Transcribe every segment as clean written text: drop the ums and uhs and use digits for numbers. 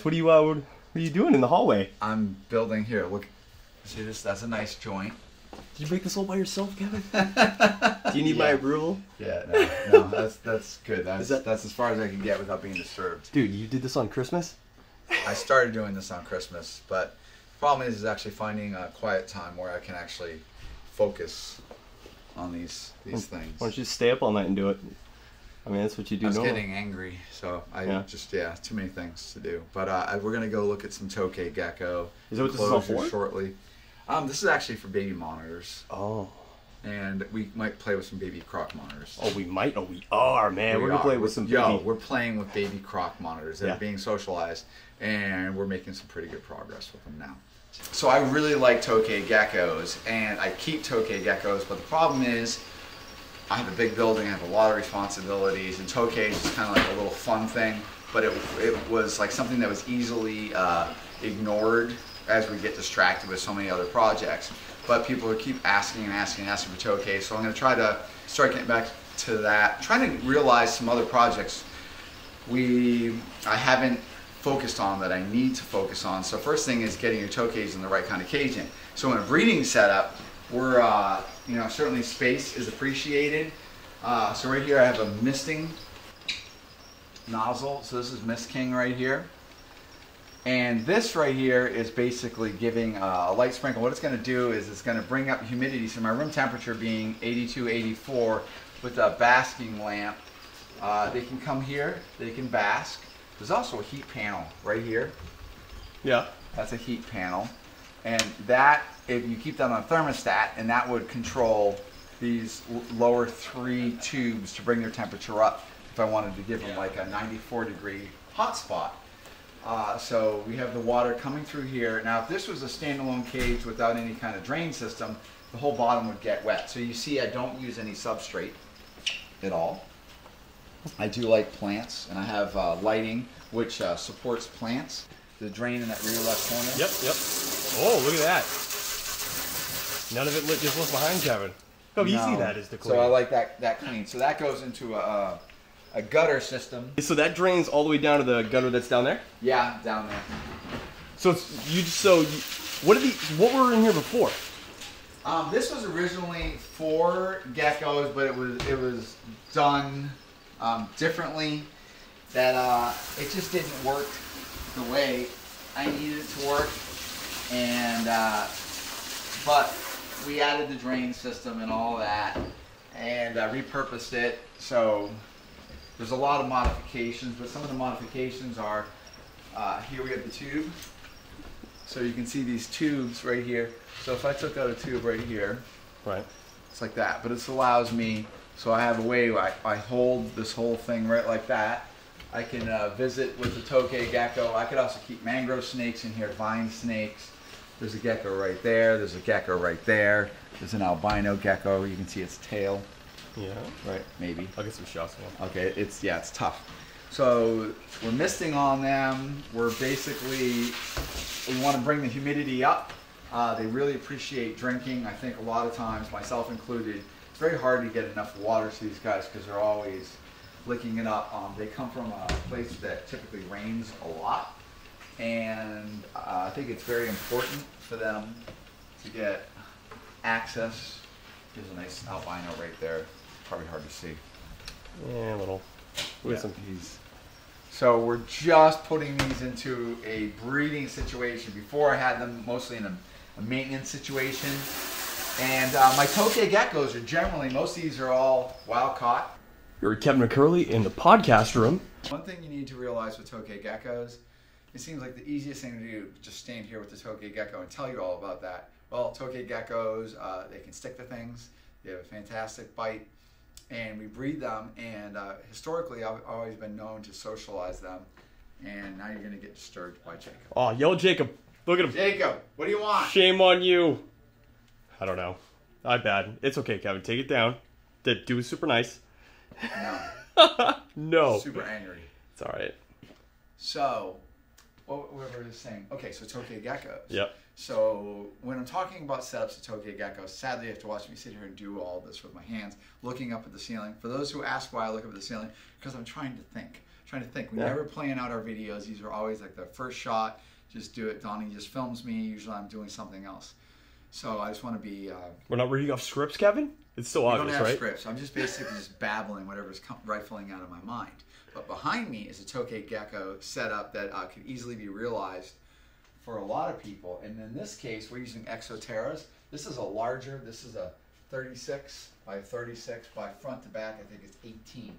What are you doing in the hallway? I'm building here. Look, see this? That's a nice joint. Did you make this all by yourself, Kevin? Do you need my approval? Yeah, no, that's good. That's as far as I can get without being disturbed. Dude, you did this on Christmas? I started doing this on Christmas, but the problem is actually finding a quiet time where I can actually focus on these things. Why don't you just stay up all night and do it? I mean, that's what you do. I was getting angry, so too many things to do. But we're gonna go look at some tokay gecko. Is that what this is all for? Shortly. This is actually for baby monitors. Oh. And we might play with some baby croc monitors. Oh, we might? Oh, we are, man. We're gonna play with some we're playing with baby croc monitors that are being socialized, and we're making some pretty good progress with them now. So I really like tokay geckos, and I keep tokay geckos, but the problem is I have a big building, I have a lot of responsibilities, and tokay is just kind of like a little fun thing, but it was like something that was easily ignored as we get distracted with so many other projects. But people keep asking and asking and asking for tokay, so I'm going to try to start getting back to that, trying to realize some other projects I haven't focused on that I need to focus on. So first thing is getting your tokays in the right kind of caging. So in a breeding setup, we're certainly space is appreciated. So right here I have a misting nozzle. So this is Mist King right here. And this right here is basically giving a light sprinkle. What it's going to do is it's going to bring up humidity. So my room temperature being 82, 84 with a basking lamp, they can come here, they can bask. There's also a heat panel right here. Yeah. That's a heat panel. And that, if you keep that on a thermostat, and that would control these lower 3 tubes to bring their temperature up if I wanted to give them like a 94-degree hot spot. So we have the water coming through here. Now if this was a standalone cage without any kind of drain system, the whole bottom would get wet. So you see I don't use any substrate at all. I do like plants, and I have lighting which supports plants. The drain in that rear left corner. Yep. Oh, look at that. None of it just left behind, Kevin. How easy that is to clean. So I like that clean. So that goes into a gutter system. So that drains all the way down to the gutter that's down there? Yeah, down there. So what were in here before? This was originally for geckos, but it was done differently. That it just didn't work the way I needed it to work, and but we added the drain system and all that, and repurposed it. So there's a lot of modifications, but some of the modifications are here we have the tube. So you can see these tubes right here. So if I took out a tube right here, right, it's like that. But this allows me, so I have a way where I hold this whole thing right like that. I can visit with the tokay gecko. I could also keep mangrove snakes in here, vine snakes. There's a gecko right there. There's a gecko right there. There's an albino gecko. You can see its tail. Yeah. Right, maybe. I'll get some shots of them. Okay, it's tough. So we're misting on them. We're basically, we want to bring the humidity up. They really appreciate drinking. I think a lot of times, myself included, it's very hard to get enough water to these guys because they're always licking it up. They come from a place that typically rains a lot, and I think it's very important for them to get access. There's a nice albino right there. Probably hard to see. Yeah, a little. So we're just putting these into a breeding situation. Before I had them mostly in a maintenance situation. And my tokay geckos are generally, most of these are all wild caught. You're Kevin McCurley in the podcast room. One thing you need to realize with tokay geckos, it seems like the easiest thing to do, just stand here with the tokay gecko and tell you all about that. Well, tokay geckos, they can stick to things. They have a fantastic bite. And we breed them, and historically I've always been known to socialize them. And now you're going to get disturbed by Jacob. Oh, yellow Jacob. Look at him. Jacob, what do you want? Shame on you. I don't know. I'm bad. It's okay, Kevin. Take it down. Do it super nice. No. No. Super angry. It's all right. So, what were we saying? Okay, so tokay geckos. Yep. So when I'm talking about setups of tokay geckos, sadly you have to watch me sit here and do all this with my hands, looking up at the ceiling. For those who ask why I look up at the ceiling, because I'm trying to think. trying to think. We never plan out our videos. These are always like the first shot. Just do it. Donnie just films me. Usually I'm doing something else. So I just want to be... We're not reading off scripts, Kevin? It's still obvious, right? We don't have scripts. I'm just basically just babbling whatever's rifling out of my mind. But behind me is a Tokay gecko setup that could easily be realized for a lot of people. And in this case, we're using Exoterras. This is a larger, this is a 36 by 36 by front to back. I think it's 18.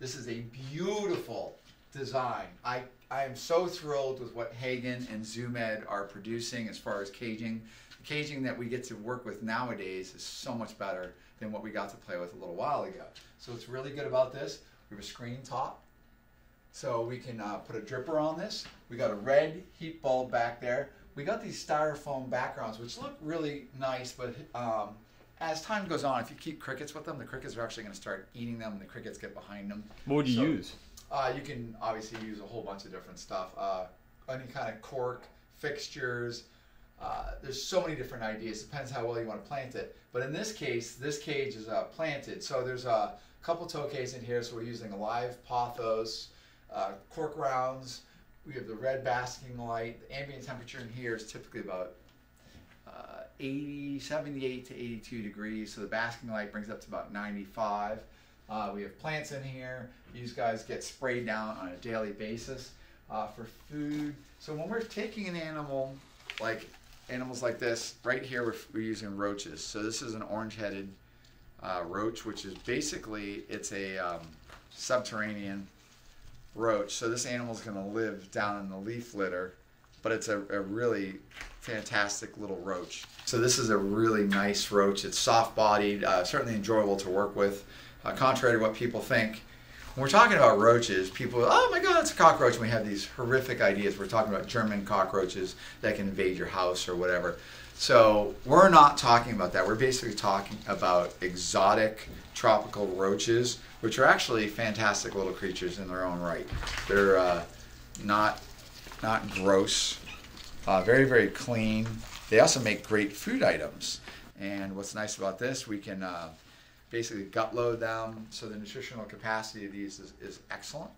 This is a beautiful design. I am so thrilled with what Hagen and ZoomEd are producing as far as caging. The caging that we get to work with nowadays is so much better than what we got to play with a little while ago. So what's really good about this, we have a screen top. So we can put a dripper on this. We got a red heat bulb back there. We got these styrofoam backgrounds, which look really nice, but as time goes on, if you keep crickets with them, the crickets are actually going to start eating them, and the crickets get behind them. What would you use? You can obviously use a whole bunch of different stuff. Any kind of cork, fixtures. There's so many different ideas. Depends how well you want to plant it. But in this case, this cage is planted. So there's a couple tokays in here. So we're using a live pothos, cork rounds. We have the red basking light. The ambient temperature in here is typically about 78 to 82 degrees. So the basking light brings it up to about 95. We have plants in here. These guys get sprayed down on a daily basis for food. So when we're taking an animal, like animals like this, right here we're using roaches. So this is an orange-headed roach, which is basically, it's a subterranean roach. So this animal is going to live down in the leaf litter, but it's a really fantastic little roach. So this is a really nice roach. It's soft-bodied, certainly enjoyable to work with, contrary to what people think. When we're talking about roaches, people, oh my God, it's a cockroach. And we have these horrific ideas. We're talking about German cockroaches that can invade your house or whatever. So we're not talking about that. We're basically talking about exotic tropical roaches, which are actually fantastic little creatures in their own right. They're not gross, very, very clean. They also make great food items. And what's nice about this, we can basically gut load them, so the nutritional capacity of these is excellent.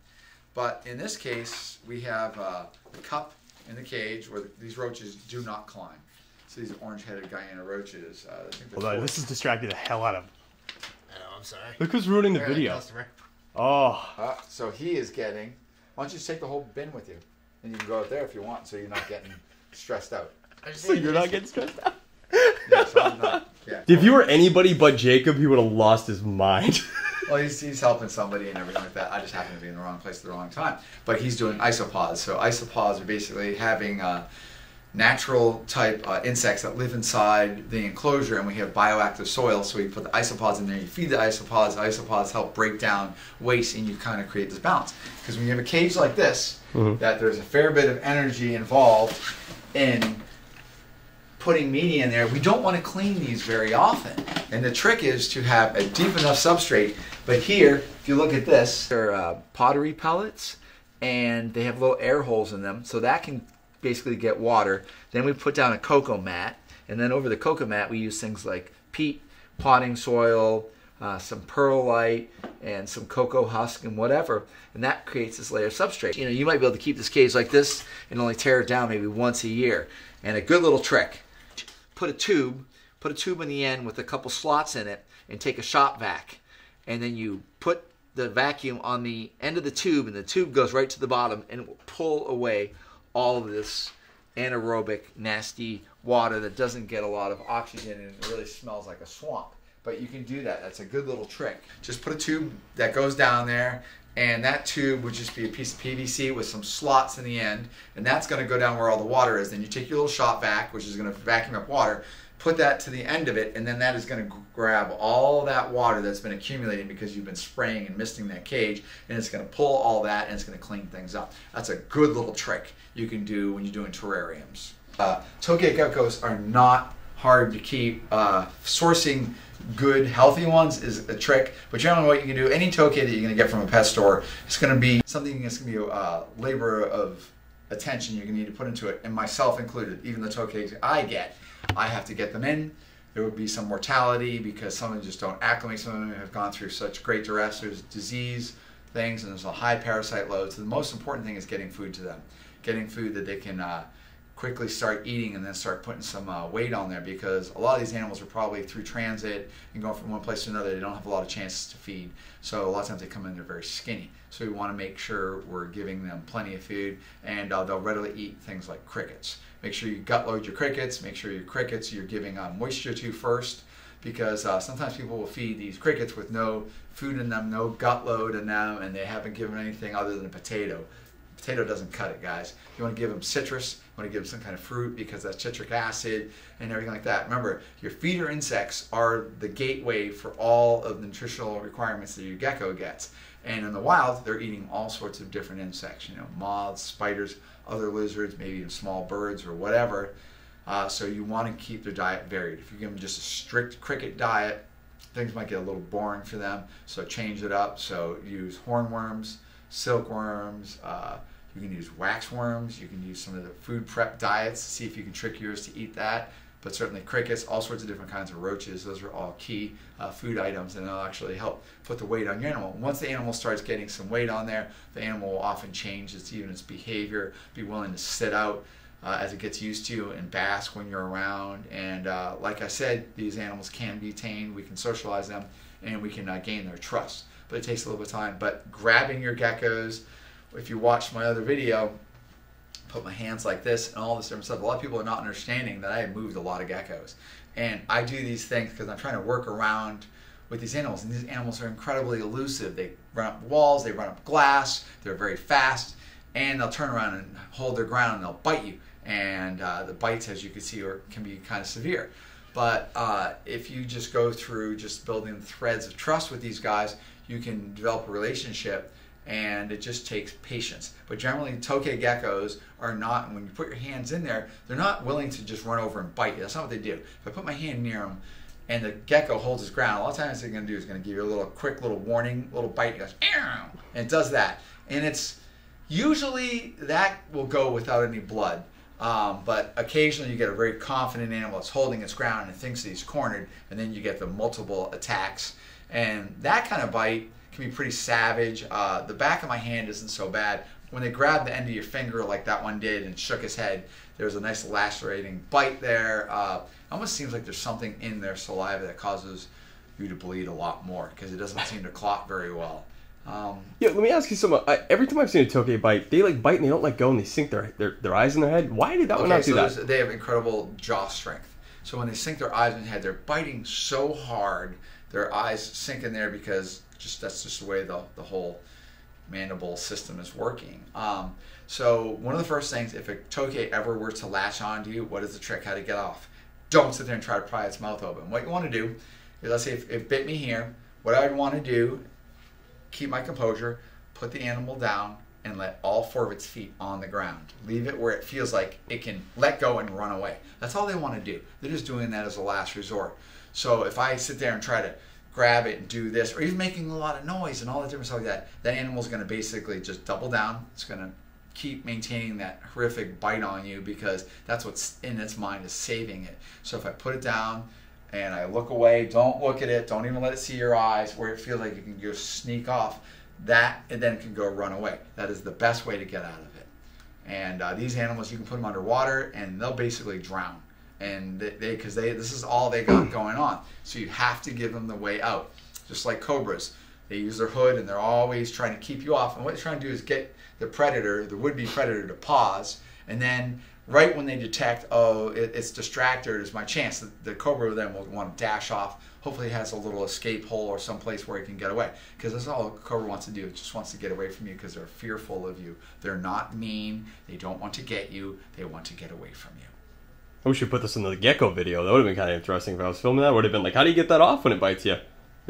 But in this case, we have a cup in the cage where these roaches do not climb. So these orange-headed Guyana roaches. Hold on, this is distracting the hell out of him. Oh, I'm sorry. Look who's ruining the video. Customer. Oh. So he is getting, why don't you just take the whole bin with you? And you can go out there if you want, so you're not getting stressed out. So you're not getting stressed out? Yeah, so I'm not. Yeah. If you were anybody but Jacob, he would have lost his mind. Well, he's helping somebody and everything like that. I just happen to be in the wrong place at the wrong time. But he's doing isopods. So isopods are basically having natural type insects that live inside the enclosure, and we have bioactive soil. So you put the isopods in there, you feed the isopods help break down waste, and you kind of create this balance. Because when you have a cage like this, that there's a fair bit of energy involved in putting media in there, we don't want to clean these very often. And the trick is to have a deep enough substrate. But here, if you look at this, they're pottery pellets, and they have little air holes in them, so that can basically get water. Then we put down a cocoa mat, and then over the cocoa mat we use things like peat, potting soil, some perlite, and some cocoa husk and whatever, and that creates this layer of substrate. You know, you might be able to keep this cage like this and only tear it down maybe once a year. And a good little trick, put a tube in the end with a couple slots in it, and take a shop vac, and then you put the vacuum on the end of the tube, and the tube goes right to the bottom, and it will pull away all of this anaerobic, nasty water that doesn't get a lot of oxygen, and it really smells like a swamp. But you can do that. That's a good little trick. Just put a tube that goes down there, and that tube would just be a piece of PVC with some slots in the end, and that's going to go down where all the water is. Then you take your little shop vac, which is going to vacuum up water, put that to the end of it, and then that is going to grab all that water that's been accumulating because you've been spraying and misting that cage, and it's going to pull all that, and it's going to clean things up. That's a good little trick you can do when you're doing terrariums. Tokay geckos are not hard to keep. Sourcing good, healthy ones is a trick, but generally what you can do, any tokay that you're going to get from a pet store, it's going to be something that's going to be a labor of attention you're going to need to put into it, and myself included. Even the tokays I get, I have to get them in. There would be some mortality because some of them just don't acclimate. Some of them have gone through such great duress. There's disease things, and there's a high parasite load. So the most important thing is getting food to them, getting food that they can quickly start eating and then start putting some weight on there, because a lot of these animals are probably through transit and going from one place to another. They don't have a lot of chances to feed. So a lot of times they come in, they're very skinny. So we want to make sure we're giving them plenty of food, and they'll readily eat things like crickets. Make sure you gut load your crickets. Make sure your crickets you're giving moisture to first, because sometimes people will feed these crickets with no food in them, no gut load in them, and they haven't given anything other than a potato. Potato doesn't cut it, guys. You want to give them citrus, you want to give them some kind of fruit, because that's citric acid and everything like that. Remember, your feeder insects are the gateway for all of the nutritional requirements that your gecko gets. And in the wild, they're eating all sorts of different insects, you know, moths, spiders, other lizards, maybe even small birds or whatever. So you want to keep their diet varied. If you give them just a strict cricket diet, things might get a little boring for them, so change it up. So use hornworms, silkworms, you can use waxworms, you can use some of the food prep diets to see if you can trick yours to eat that. But certainly crickets, all sorts of different kinds of roaches, those are all key food items, and they'll actually help put the weight on your animal. Once the animal starts getting some weight on there, the animal will often change its behavior, be willing to sit out as it gets used to and bask when you're around. And like I said, these animals can be tamed, we can socialize them, and we can gain their trust. But it takes a little bit of time. But grabbing your geckos, if you watch my other video, put my hands like this and all this different stuff. A lot of people are not understanding that I have moved a lot of geckos. And I do these things because I'm trying to work around with these animals. And these animals are incredibly elusive. They run up walls, they run up glass, they're very fast, and they'll turn around and hold their ground and they'll bite you. And the bites, as you can see, can be kind of severe. But if you just go through just building threads of trust with these guys, you can develop a relationship, and it just takes patience. But generally, tokay geckos are not, when you put your hands in there, they're not willing to just run over and bite you. That's not what they do. If I put my hand near them and the gecko holds his ground, a lot of times they're going to do is going to give you a quick little warning, little bite. It goes, "Ew," and it does that. And it's usually that will go without any blood. But occasionally you get a very confident animal that's holding its ground and thinks he's cornered, and then you get the multiple attacks. And that kind of bite can be pretty savage. The back of my hand isn't so bad. When they grab the end of your finger like that one did and shook his head, there's a nice lacerating bite there. It almost seems like there's something in their saliva that causes you to bleed a lot more, because it doesn't seem to clot very well. Yeah, let me ask you something. Every time I've seen a tokay bite, they like bite and they don't let go, and they sink their eyes in their head. Why did that one not do that? They have incredible jaw strength. So when they sink their eyes in their head, they're biting so hard, their eyes sink in there, because that's just the way the whole mandible system is working. So one of the first things, if a tokay ever were to latch onto you, what is the trick? How to get off? Don't sit there and try to pry its mouth open. What you want to do is, let's say if it bit me here, what I would want to do, keep my composure, put the animal down, and let all 4 of its feet on the ground. Leave it where it feels like it can let go and run away. That's all they want to do. They're just doing that as a last resort. So if I sit there and try to grab it and do this, or even making a lot of noise and all that different stuff like that, that animal's going to basically just double down. It's going to keep maintaining that horrific bite on you, because that's what's in its mind, is saving it. So if I put it down and I look away, don't look at it, don't even let it see your eyes, where it feels like it can just sneak off, that it then can go run away. That is the best way to get out of it. And these animals, you can put them underwater and they'll basically drown. And because this is all they got going on. So you have to give them the way out. Just like cobras, they use their hood and they're always trying to keep you off. And what they're trying to do is get the predator, the would-be predator, to pause. And then right when they detect, oh, it's distracted, it's my chance, the cobra then will want to dash off. Hopefully it has a little escape hole or someplace where it can get away. Because that's all a cobra wants to do. It just wants to get away from you, because they're fearful of you. They're not mean. They don't want to get you. They want to get away from you. I wish you put this in the gecko video. That would have been kind of interesting if I was filming that. It would have been like, how do you get that off when it bites you?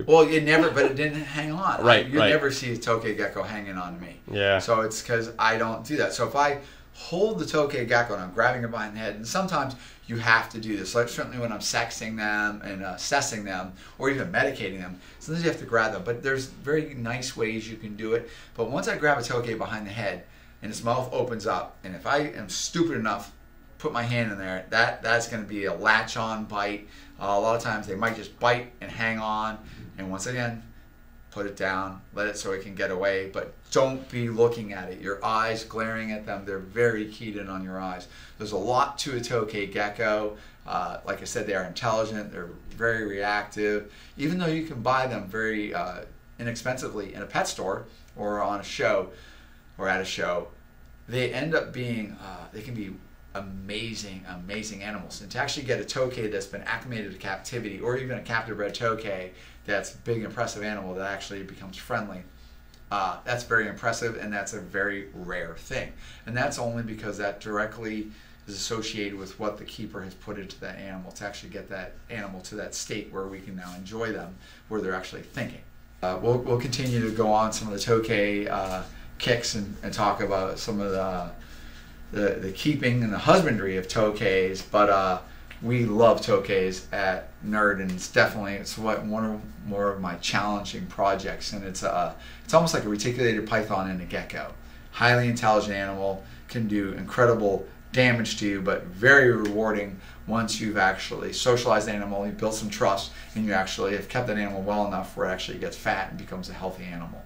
Well, it didn't hang on. Right, you never see a tokay gecko hanging on me. Yeah. So it's because I don't do that. So if I hold the tokay gecko and I'm grabbing it behind the head, and sometimes you have to do this. Like certainly when I'm sexing them and assessing them, or even medicating them, sometimes you have to grab them. But there's very nice ways you can do it. But once I grab a tokay behind the head and its mouth opens up, and if I am stupid enough, put my hand in there, that's going to be a latch-on bite. A lot of times they might just bite and hang on, and once again, put it down, let it so it can get away, but don't be looking at it. Your eyes glaring at them, they're very keyed in on your eyes. There's a lot to a tokay gecko. Like I said, they are intelligent, they're very reactive. Even though you can buy them very inexpensively in a pet store or on a show or at a show, they end up being, they can be amazing animals. And to actually get a tokay that's been acclimated to captivity, or even a captive bred tokay that's a big impressive animal that actually becomes friendly, that's very impressive, and that's a very rare thing. And that's only because that directly is associated with what the keeper has put into that animal to actually get that animal to that state where we can now enjoy them, where they're actually thinking. We'll continue to go on some of the tokay kicks and talk about some of the keeping and the husbandry of tokays, but we love tokays at Nerd, and it's one more of my challenging projects, and it's almost like a reticulated python and a gecko. Highly intelligent animal, can do incredible damage to you, but very rewarding once you've actually socialized the animal, you've built some trust, and you actually have kept that animal well enough where it actually gets fat and becomes a healthy animal.